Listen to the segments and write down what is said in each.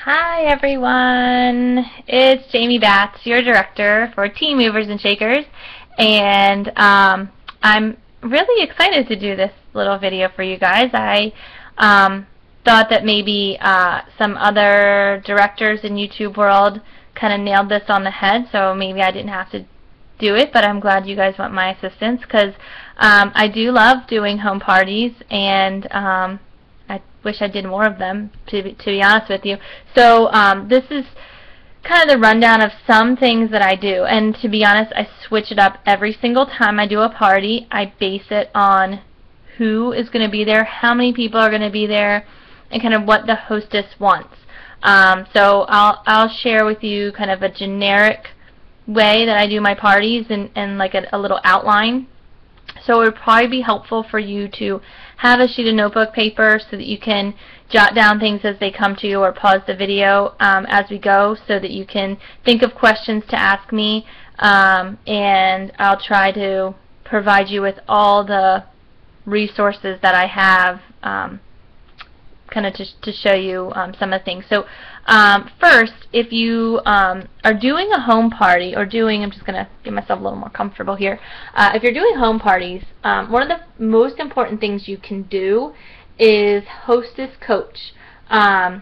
Hi everyone, it's Jamie Batts, your director for Teen Movers and Shakers, and I'm really excited to do this little video for you guys. I thought that maybe some other directors in YouTube world kind of nailed this on the head, so maybe I didn't have to do it, but I'm glad you guys want my assistance because I do love doing home parties, and I wish I did more of them, to be honest with you. So this is kind of the rundown of some things that I do, and to be honest, I switch it up every single time I do a party. I base it on who is going to be there, how many people are going to be there, and kind of what the hostess wants. So I'll share with you kind of a generic way that I do my parties and like a little outline. So it would probably be helpful for you to have a sheet of notebook paper so that you can jot down things as they come to you, or pause the video as we go so that you can think of questions to ask me, and I'll try to provide you with all the resources that I have kind of to show you some of the things. So first, if you are doing a home party, or I'm just going to get myself a little more comfortable here. If you're doing home parties, one of the most important things you can do is hostess coach. And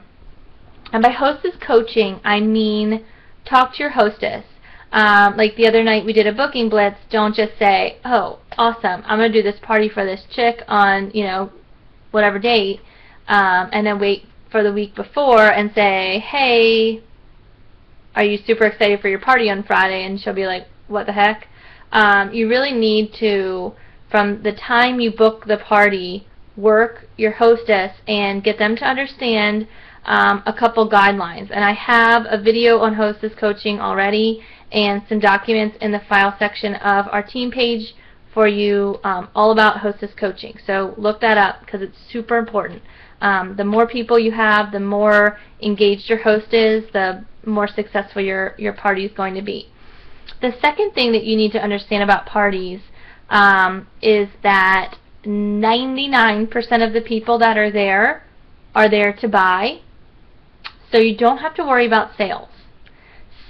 by hostess coaching, I mean talk to your hostess. Like the other night we did a booking blitz. Don't just say, oh, awesome, I'm going to do this party for this chick on, whatever date. And then wait for the week before and say, hey, are you super excited for your party on Friday? And she'll be like, what the heck? You really need to, from the time you book the party, work your hostess and get them to understand a couple guidelines. And I have a video on hostess coaching already and some documents in the file section of our team page for you all about hostess coaching. So look that up because it's super important. The more people you have, the more engaged your host is, the more successful your party is going to be. The second thing that you need to understand about parties is that 99% of the people that are there to buy, so you don't have to worry about sales.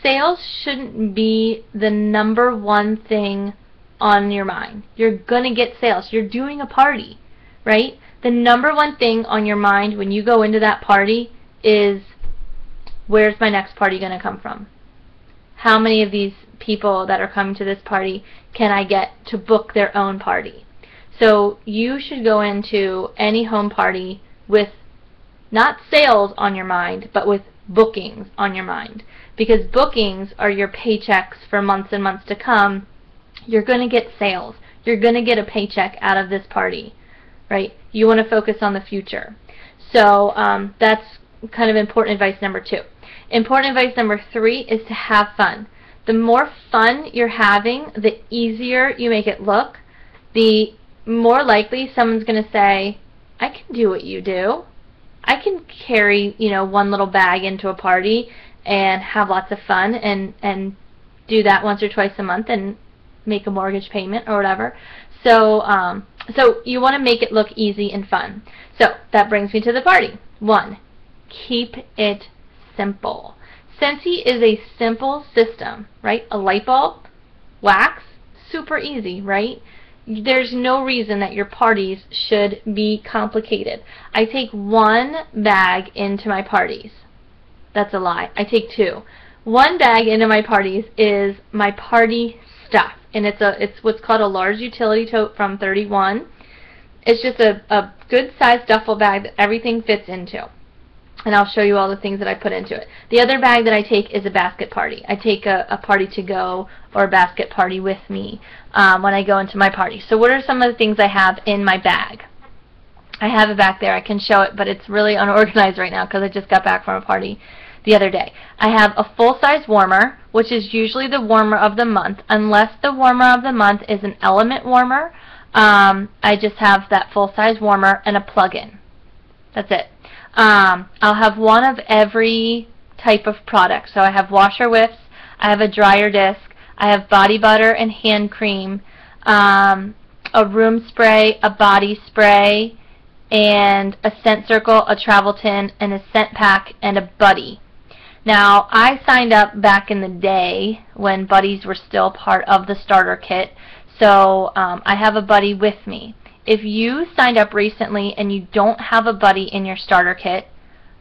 Sales shouldn't be the number one thing on your mind. You're going to get sales. You're doing a party, right? The number one thing on your mind when you go into that party is, where's my next party going to come from? How many of these people that are coming to this party can I get to book their own party? So you should go into any home party with not sales on your mind, but with bookings on your mind. Because bookings are your paychecks for months and months to come. You're going to get sales. You're going to get a paycheck out of this party. Right? You want to focus on the future. So that's kind of important advice number 2. Important advice number 3 is to have fun. The more fun you're having, the easier you make it look, the more likely someone's going to say, I can do what you do. I can carry, one little bag into a party and have lots of fun and do that once or twice a month and make a mortgage payment or whatever. So you want to make it look easy and fun. So that brings me to the party. 1, keep it simple. Scentsy is a simple system, right? A light bulb, wax, super easy, right? There's no reason that your parties should be complicated. I take 1 bag into my parties. That's a lie. I take 2. 1 bag into my parties is my party stuff. And it's what's called a large utility tote from 31. It's just a good sized duffel bag that everything fits into. And I'll show you all the things that I put into it. The other bag that I take is a basket party. I take a party to go or a basket party with me when I go into my party. So what are some of the things I have in my bag? I have it back there. I can show it, but it's really unorganized right now because I just got back from a party the other day. I have a full-size warmer, which is usually the warmer of the month. Unless the warmer of the month is an element warmer, I just have that full-size warmer and a plug-in. That's it. I'll have 1 of every type of product. So I have washer whiffs, I have a dryer disc, I have body butter and hand cream, a room spray, a body spray, and a scent circle, a travel tin, and a scent pack, and a buddy. Now, I signed up back in the day when buddies were still part of the starter kit, so I have a buddy with me. If you signed up recently and you don't have a buddy in your starter kit,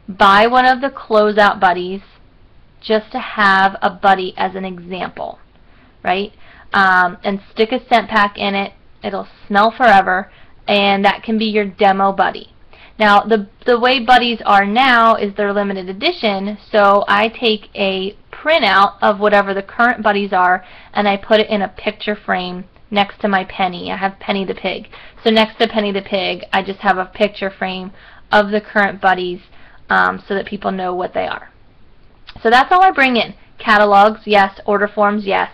buy one of the closeout buddies just to have a buddy as an example, right? And stick a scent pack in it. It'll smell forever, and that can be your demo buddy. Now, the way buddies are now is they're limited edition, so I take a printout of whatever the current buddies are, and I put it in a picture frame next to my Penny. I have Penny the pig. So next to Penny the pig, I just have a picture frame of the current buddies so that people know what they are. So that's all I bring in. Catalogs, yes. Order forms, yes.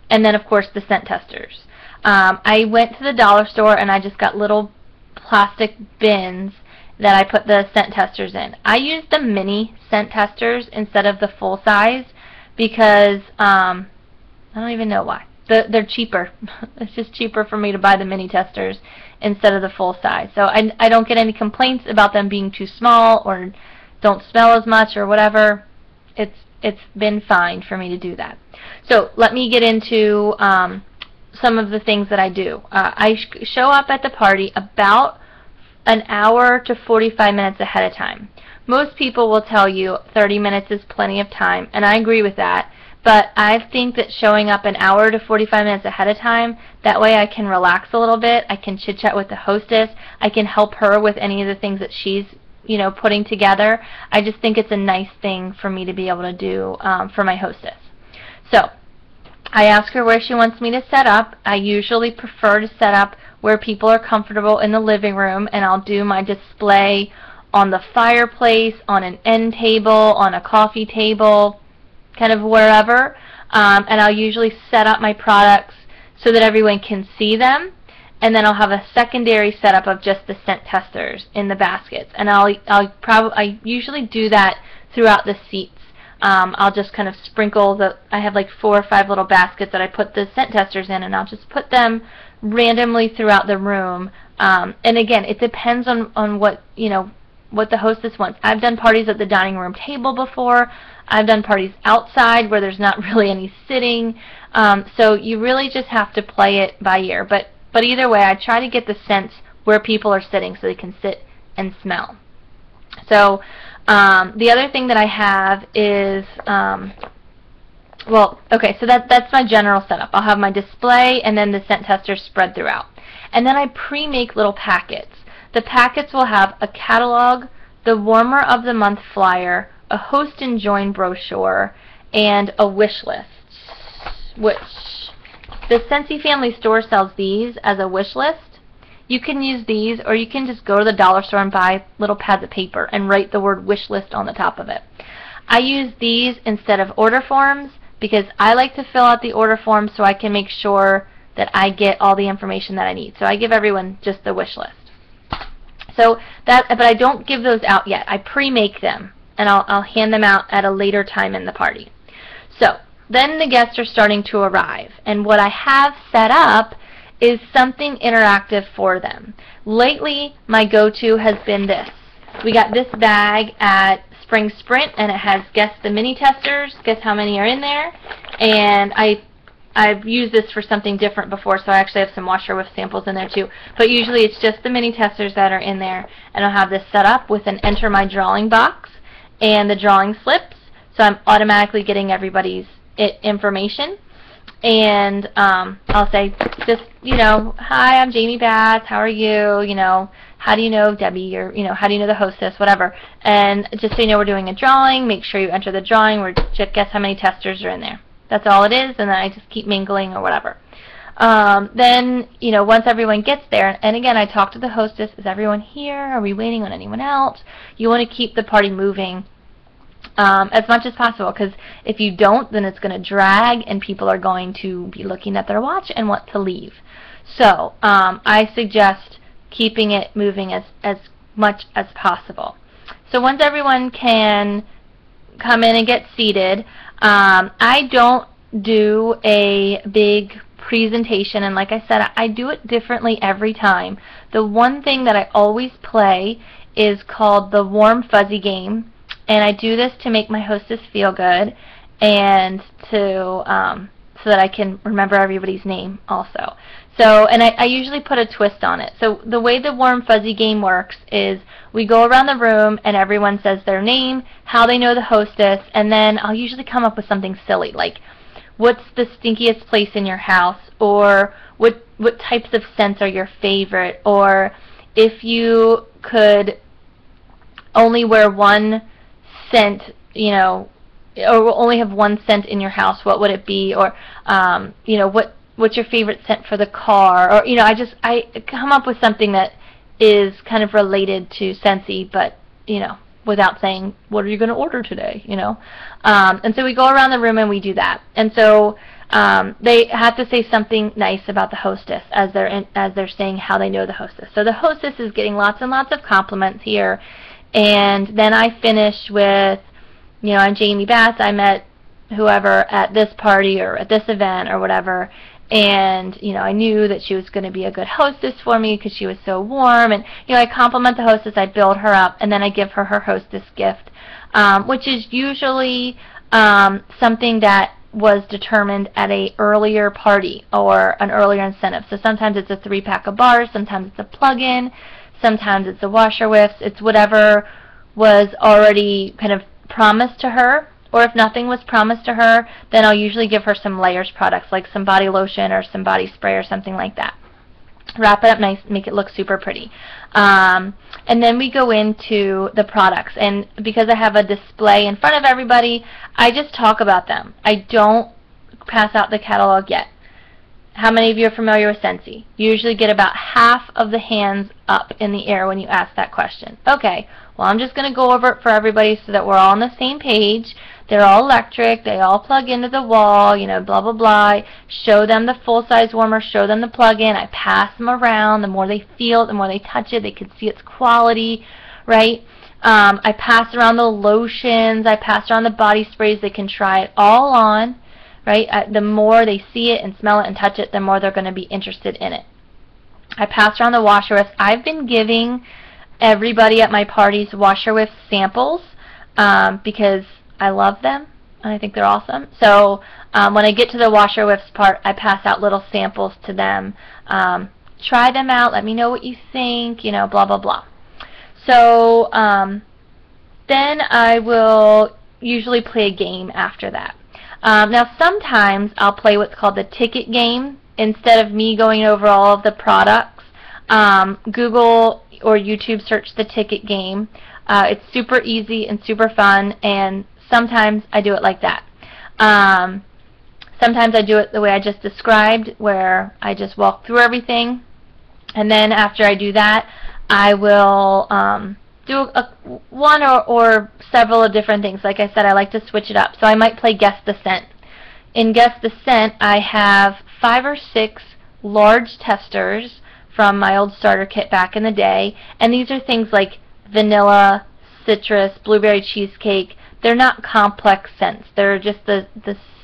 And then, of course, the scent testers. I went to the dollar store and I just got little plastic bins that I put the scent testers in. I use the mini scent testers instead of the full size because I don't even know why. They're cheaper. It's just cheaper for me to buy the mini testers instead of the full size. So I don't get any complaints about them being too small or don't smell as much or whatever. It's been fine for me to do that. So let me get into some of the things that I do. I show up at the party about an hour to 45 minutes ahead of time. Most people will tell you 30 minutes is plenty of time, and I agree with that. But I think that showing up an hour to 45 minutes ahead of time, that way I can relax a little bit. I can chit-chat with the hostess. I can help her with any of the things that she's putting together. I just think it's a nice thing for me to be able to do for my hostess. So I ask her where she wants me to set up. I usually prefer to set up where people are comfortable in the living room, and I'll do my display on the fireplace, on an end table, on a coffee table, kind of wherever. And I'll usually set up my products so that everyone can see them. And then I'll have a secondary setup of just the scent testers in the baskets. And I usually do that throughout the seats. I'll just kind of sprinkle I have like 4 or 5 little baskets that I put the scent testers in, and I'll just put them randomly throughout the room. And again, it depends on what what the hostess wants. I've done parties at the dining room table before. I've done parties outside where there's not really any sitting. So you really just have to play it by ear. But either way, I try to get the scents where people are sitting so they can sit and smell. So the other thing that I have is, well, okay, so that's my general setup. I'll have my display and then the scent testers spread throughout. And then I pre-make little packets. The packets will have a catalog, the Warmer of the Month flyer, a host and join brochure, and a wish list, which the Scentsy family store sells these as a wish list. You can use these, or you can just go to the dollar store and buy little pads of paper and write the word wish list on the top of it. I use these instead of order forms because I like to fill out the order form so I can make sure that I get all the information that I need. So I give everyone just the wish list. So but I don't give those out yet. I pre-make them, and I'll hand them out at a later time in the party. So then the guests are starting to arrive, and what I have set up is something interactive for them. Lately, my go-to has been this. We got this bag at Spring Sprint, and it has guess the mini testers, guess how many are in there, and I've used this for something different before, so I actually have some washer with samples in there too. But usually it's just the mini testers that are in there, and I'll have this set up with an enter my drawing box and the drawing slips, so I'm automatically getting everybody's information. And I'll say just, hi, I'm Jamie Batts, how are you, how do you know Debbie, or, how do you know the hostess, whatever. And just so you know, we're doing a drawing, make sure you enter the drawing, just guess how many testers are in there. That's all it is, and then I just keep mingling or whatever. Then, once everyone gets there, and again, I talk to the hostess, is everyone here? Are we waiting on anyone else? You want to keep the party moving as much as possible, because if you don't, then it's going to drag, and people are going to be looking at their watch and want to leave. So I suggest keeping it moving as much as possible. So once everyone can come in and get seated, I don't do a big presentation, and like I said, I do it differently every time. The one thing that I always play is called the warm fuzzy game, and I do this to make my hostess feel good and to so that I can remember everybody's name also. So, and I usually put a twist on it. So the way the warm fuzzy game works is we go around the room and everyone says their name, how they know the hostess, and then I'll usually come up with something silly like, what's the stinkiest place in your house, or what types of scents are your favorite, or if you could only wear one scent, you know, or only have one scent in your house, what would it be? Or you know, what's your favorite scent for the car? Or, you know, I come up with something that is kind of related to Scentsy, but, you know, without saying, what are you going to order today, you know? And so we go around the room and we do that. And so they have to say something nice about the hostess as they're saying how they know the hostess. So the hostess is getting lots and lots of compliments here. And then I finish with, you know, I'm Jamie Batts. I met whoever at this party or at this event or whatever, and, you know, I knew that she was going to be a good hostess for me because she was so warm. And, you know, I compliment the hostess, I build her up, and then I give her her hostess gift, which is usually something that was determined at a earlier party or an earlier incentive. So sometimes it's a 3-pack of bars, sometimes it's a plug-in, sometimes it's a washer whiffs. It's whatever was already kind of promised to her, or if nothing was promised to her, then I'll usually give her some layers products like some body lotion or some body spray or something like that. Wrap it up nice, make it look super pretty. And then we go into the products, and because I have a display in front of everybody, I just talk about them. I don't pass out the catalog yet. How many of you are familiar with Scentsy? You usually get about half of the hands up in the air when you ask that question. Okay, well, I'm just going to go over it for everybody so that we're all on the same page. They're all electric. They all plug into the wall, you know, blah, blah, blah. Show them the full-size warmer. Show them the plug-in. I pass them around. The more they feel it, the more they touch it, they can see its quality, right? I pass around the lotions. I pass around the body sprays. They can try it all on, right? The more they see it and smell it and touch it, the more they're going to be interested in it. I pass around the washer whiffs. I've been giving everybody at my parties washer whiff samples because I love them and I think they're awesome. So when I get to the washer whiffs part, I pass out little samples to them. Try them out, let me know what you think, you know, blah, blah, blah. So then I will usually play a game after that. Now sometimes I'll play what's called the ticket game. Instead of me going over all of the products, Google or YouTube search the ticket game. It's super easy and super fun, and sometimes I do it like that. Sometimes I do it the way I just described, where I just walk through everything, and then after I do that, I will do one or several of different things. Like I said, I like to switch it up. So I might play Guess the Scent. In Guess the Scent, I have 5 or 6 large testers from my old starter kit back in the day, and these are things like vanilla, citrus, blueberry cheesecake. They're not complex scents. They're just the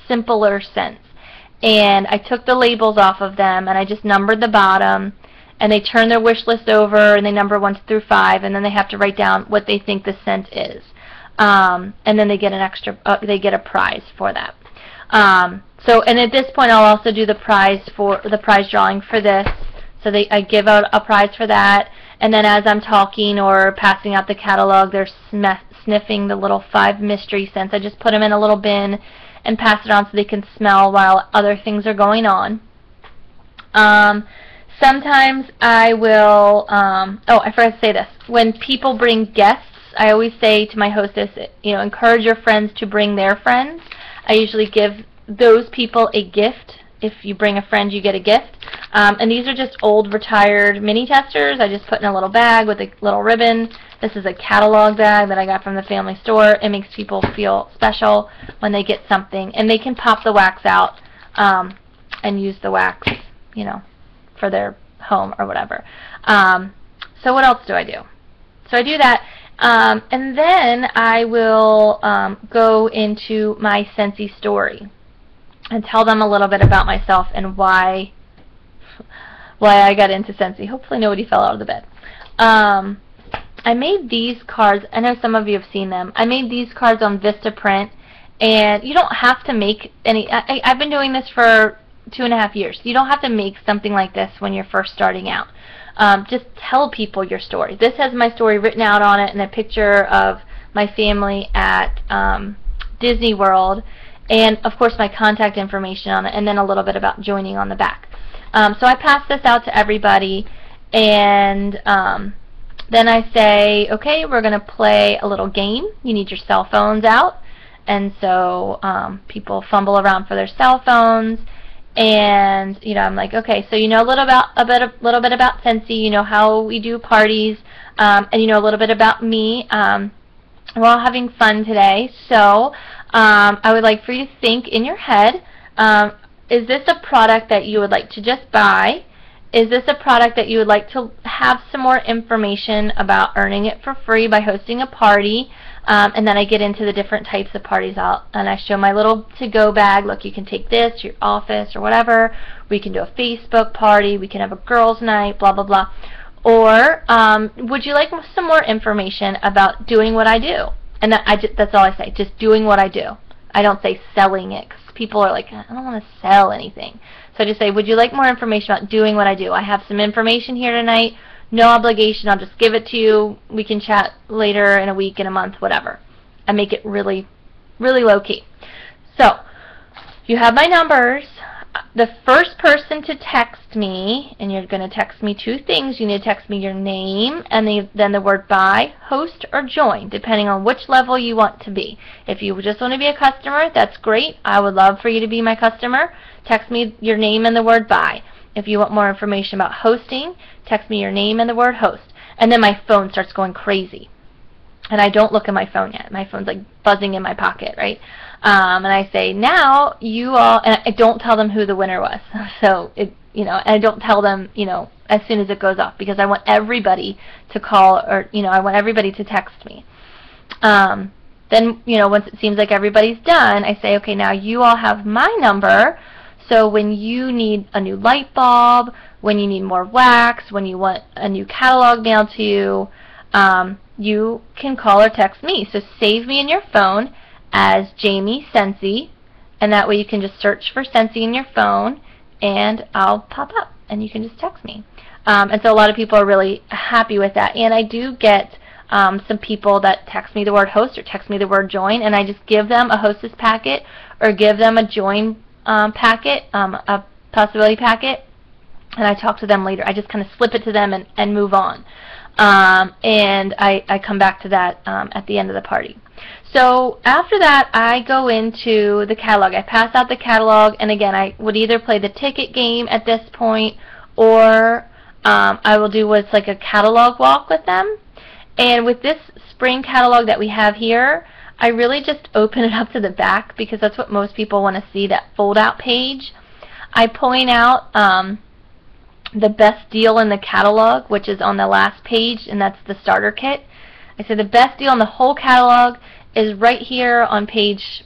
simpler scents. And I took the labels off of them, and I just numbered the bottom, and they turn their wish list over, and they number 1 through 5, and then they have to write down what they think the scent is. And then they get an extra, they get a prize for that. And at this point, I'll also do the prize drawing for this. So I give out a prize for that, and then as I'm talking or passing out the catalog, they're sniffing the little 5 mystery scents. I just put them in a little bin and pass it on so they can smell while other things are going on. Sometimes I will, oh, I forgot to say this. When people bring guests, I always say to my hostess, you know, encourage your friends to bring their friends. I usually give those people a gift. If you bring a friend, you get a gift. And these are just old retired mini testers. I just put in a little bag with a little ribbon. This is a catalog bag that I got from the family store. It makes people feel special when they get something. And they can pop the wax out and use the wax, you know, for their home or whatever. So what else do I do? So I do that. And then I will go into my Scentsy story. and tell them a little bit about myself and why I got into Scentsy. Hopefully nobody fell out of the bed. I made these cards. I know some of you have seen them. I made these cards on Vistaprint, and you don't have to make any. I've been doing this for 2.5 years. You don't have to make something like this when you're first starting out. Just tell people your story. This has my story written out on it and a picture of my family at Disney World, and of course my contact information on it, and then a little bit about joining on the back. So I pass this out to everybody, and then I say, okay, we're going to play a little game. You need your cell phones out, and so people fumble around for their cell phones, and I'm like, okay, so you know a little bit about Scentsy, you know how we do parties, and you know a little bit about me. We're all having fun today, so I would like for you to think in your head, is this a product that you would like to just buy? Is this a product that you would like to have some more information about earning it for free by hosting a party? And then I get into the different types of parties and I show my little to-go bag. Look, you can take this to your office or whatever. We can do a Facebook party. We can have a girls' night, blah, blah, blah. Or would you like some more information about doing what I do? And that's all I say, just doing what I do. I don't say selling it, because people are like, I don't want to sell anything. So I just say, would you like more information about doing what I do? I have some information here tonight. No obligation. I'll just give it to you. We can chat later in a week, in a month, whatever. I make it really, really low-key. So you have my numbers. The first person to text me, and you're going to text me 2 things. You need to text me your name and then the word buy, host, or join, depending on which level you want to be. If you just want to be a customer, that's great. I would love for you to be my customer. Text me your name and the word buy. If you want more information about hosting, text me your name and the word host. And then my phone starts going crazy. And I don't look at my phone yet. My phone's like buzzing in my pocket, right? And I say, now you all, and I don't tell them who the winner was. So, and I don't tell them, as soon as it goes off, because I want everybody to call, or, I want everybody to text me. Then, once it seems like everybody's done, I say, okay, now you all have my number. So when you need a new light bulb, when you need more wax, when you want a new catalog mailed to you, you can call or text me. So save me in your phone as Jamie Scentsy, and that way you can just search for Scentsy in your phone, and I'll pop up, and you can just text me. And so a lot of people are really happy with that. And I do get some people that text me the word host or text me the word join, and I just give them a hostess packet or give them a join packet, a possibility packet, and I talk to them later. I just kind of slip it to them and move on. And I come back to that at the end of the party. So after that, I go into the catalog. I pass out the catalog, and again, I would either play the ticket game at this point, or I will do what's like a catalog walk with them. And with this spring catalog that we have here, I really just open it up to the back because that's what most people want to see, that fold-out page. I point out the best deal in the catalog, which is on the last page, and that's the starter kit. I say the best deal in the whole catalog is right here on page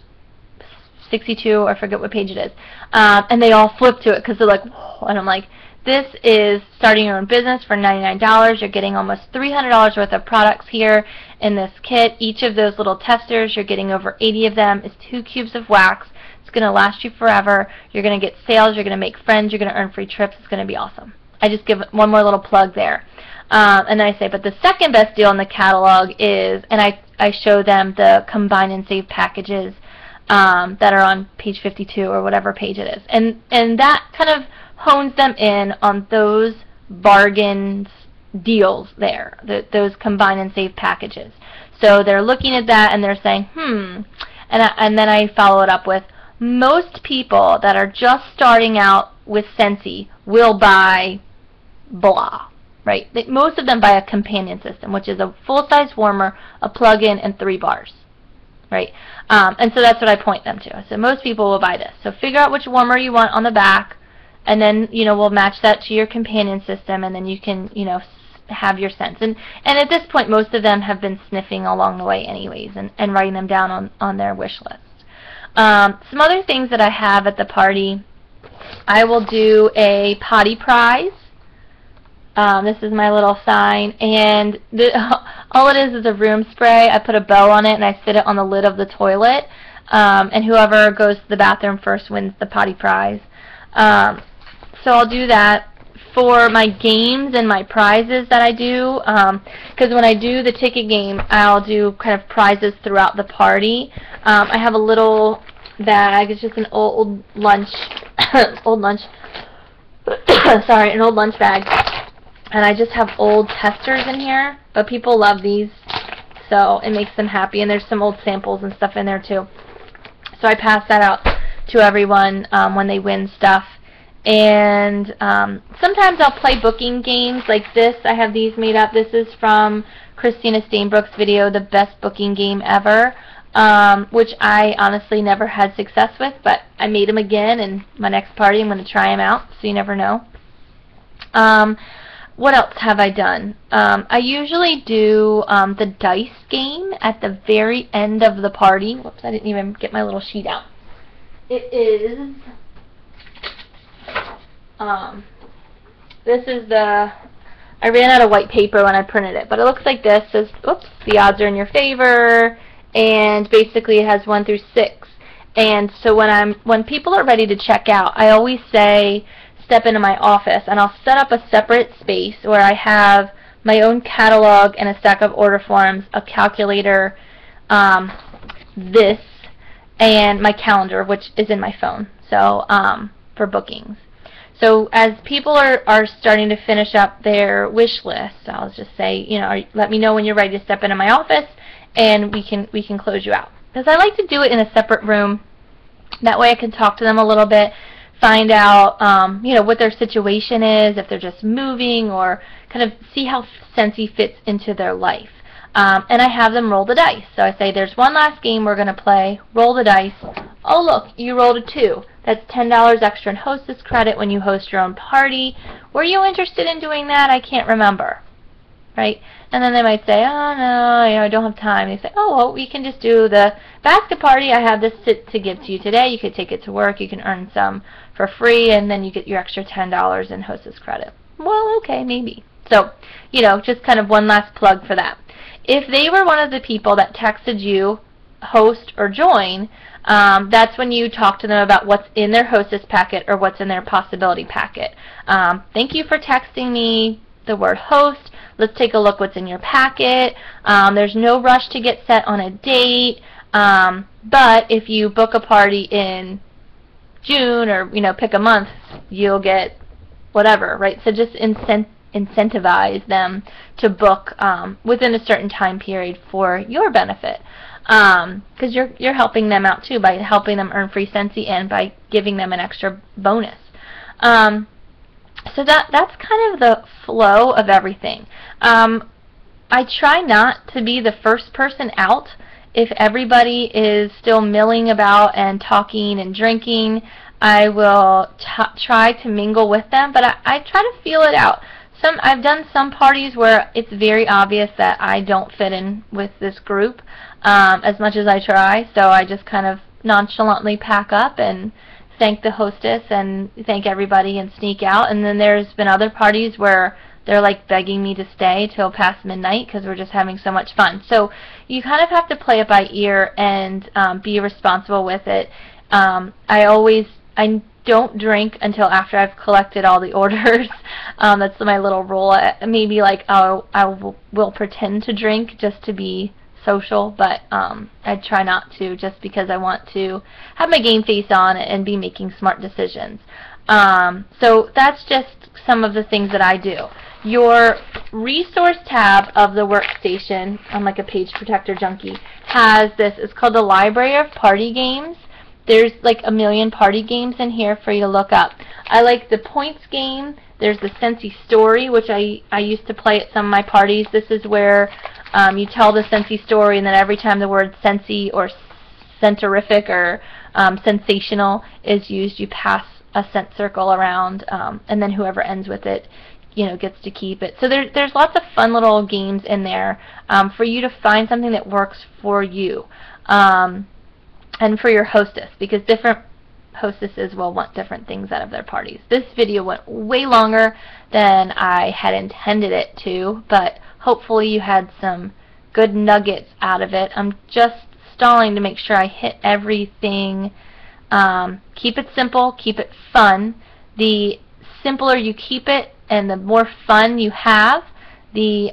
62, or I forget what page it is. And they all flip to it because they're like, whoa. And I'm like, this is starting your own business for $99. You're getting almost $300 worth of products here in this kit. Each of those little testers, you're getting over 80 of them, is 2 cubes of wax. It's going to last you forever. You're going to get sales. You're going to make friends. You're going to earn free trips. It's going to be awesome. I just give one more little plug there. And then I say, but the second best deal in the catalog is, and I show them the combine and save packages that are on page 52 or whatever page it is. And that kind of hones them in on those bargains deals there, those combine and save packages. So they're looking at that and they're saying, and then I follow it up with, most people that are just starting out with Scentsy will buy blah, right? Most of them buy a companion system, which is a full-size warmer, a plug-in, and 3 bars, right? And so that's what I point them to. So most people will buy this. So figure out which warmer you want on the back, and then, we'll match that to your companion system, and then you can, have your scents. And at this point, most of them have been sniffing along the way anyways, and writing them down on their wish list. Some other things that I have at the party, I will do a potty prize. This is my little sign, and all it is a room spray. I put a bow on it and I sit it on the lid of the toilet, and whoever goes to the bathroom first wins the potty prize. So I'll do that. For my games and my prizes that I do, because when I do the ticket game, I'll do kind of prizes throughout the party. I have a little bag. It's just an old lunch, an old lunch bag, and I just have old testers in here. But people love these, so it makes them happy. And there's some old samples and stuff in there too. So I pass that out to everyone when they win stuff. And sometimes I'll play booking games like this. I have these made up. This is from Christina Stainbrook's video, The Best Booking Game Ever, which I honestly never had success with, but I made them again, and my next party I'm going to try them out, so you never know. What else have I done? I usually do the dice game at the very end of the party. Whoops, I didn't even get my little sheet out. It is... this is the, I ran out of white paper when I printed it, but it looks like this. It says, oops, the odds are in your favor, and basically it has 1 through 6. And so when people are ready to check out, I always say, step into my office, and I'll set up a separate space where I have my own catalog and a stack of order forms, a calculator, this, and my calendar, which is in my phone, so for bookings. So as people are starting to finish up their wish list, I'll just say, you know, let me know when you're ready to step into my office, and we can close you out. Because I like to do it in a separate room. That way I can talk to them a little bit, find out, you know, what their situation is, if they're just moving, or kind of see how Scentsy fits into their life. And I have them roll the dice. So I say, there's one last game we're going to play. Roll the dice. Oh, look, you rolled a 2. That's $10 extra in hostess credit when you host your own party. Were you interested in doing that? I can't remember. Right? And then they might say, oh, no, you know, I don't have time. They say, oh, well, we can just do the basket party. I have this to give to you today. You could take it to work. You can earn some for free, and then you get your extra $10 in hostess credit. Well, okay, maybe. So, you know, just kind of one last plug for that. If they were one of the people that texted you, host or join, that's when you talk to them about what's in their hostess packet or what's in their possibility packet. Thank you for texting me the word host. Let's take a look what's in your packet. There's no rush to get set on a date, but if you book a party in June, or, you know, pick a month, you'll get whatever, right? So just incentivize them to book within a certain time period for your benefit, because you're helping them out too by helping them earn free Scentsy and by giving them an extra bonus. So that's kind of the flow of everything. I try not to be the first person out. If everybody is still milling about and talking and drinking, I will try to mingle with them, but I try to feel it out. I've done some parties where it's very obvious that I don't fit in with this group as much as I try, so I just kind of nonchalantly pack up and thank the hostess and thank everybody and sneak out. And then there's been other parties where they're like begging me to stay till past midnight because we're just having so much fun. So you kind of have to play it by ear and be responsible with it. I don't drink until after I've collected all the orders. That's my little rule. Maybe like I will pretend to drink just to be social, but I try not to, just because I want to have my game face on and be making smart decisions. So that's just some of the things that I do. Your resource tab of the workstation, I'm like a page protector junkie, has this. It's called the Library of Party Games. There's like a million party games in here for you to look up. I like the points game. There's the Scentsy story, which I used to play at some of my parties. This is where you tell the Scentsy story, and then every time the word Scentsy or scentarific or sensational is used, you pass a scent circle around, and then whoever ends with it, you know, gets to keep it. So there's lots of fun little games in there for you to find something that works for you. and for your hostess, because different hostesses will want different things out of their parties. This video went way longer than I had intended it to, but hopefully you had some good nuggets out of it. I'm just stalling to make sure I hit everything. Keep it simple, keep it fun. The simpler you keep it and the more fun you have, the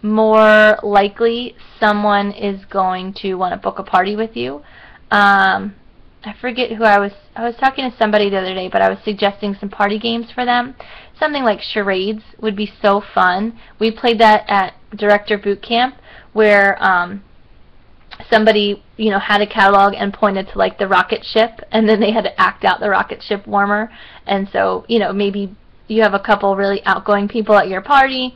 more likely someone is going to want to book a party with you. I forget who I was talking to somebody the other day, but I was suggesting some party games for them. Something like charades would be so fun. We played that at Director Boot Camp, where somebody, you know, had a catalog and pointed to like the rocket ship, and then they had to act out the rocket ship warmer. And so, you know, maybe you have a couple really outgoing people at your party,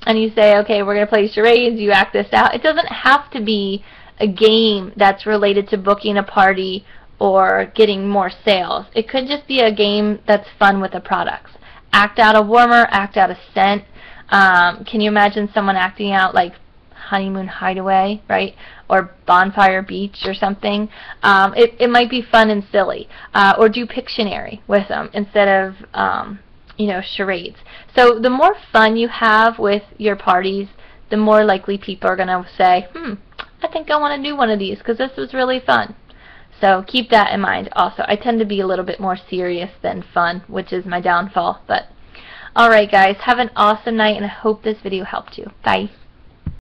and you say, okay, we're going to play charades, you act this out. It doesn't have to be a game that's related to booking a party or getting more sales. It could just be a game that's fun with the products. Act out a warmer, act out a scent. Can you imagine someone acting out like Honeymoon Hideaway, right? Or Bonfire Beach or something. It might be fun and silly. Or do Pictionary with them instead of you know, charades. So the more fun you have with your parties, the more likely people are going to say, I think I want to do one of these because this was really fun. So keep that in mind also. I tend to be a little bit more serious than fun, which is my downfall. But alright guys, have an awesome night, and I hope this video helped you. Bye.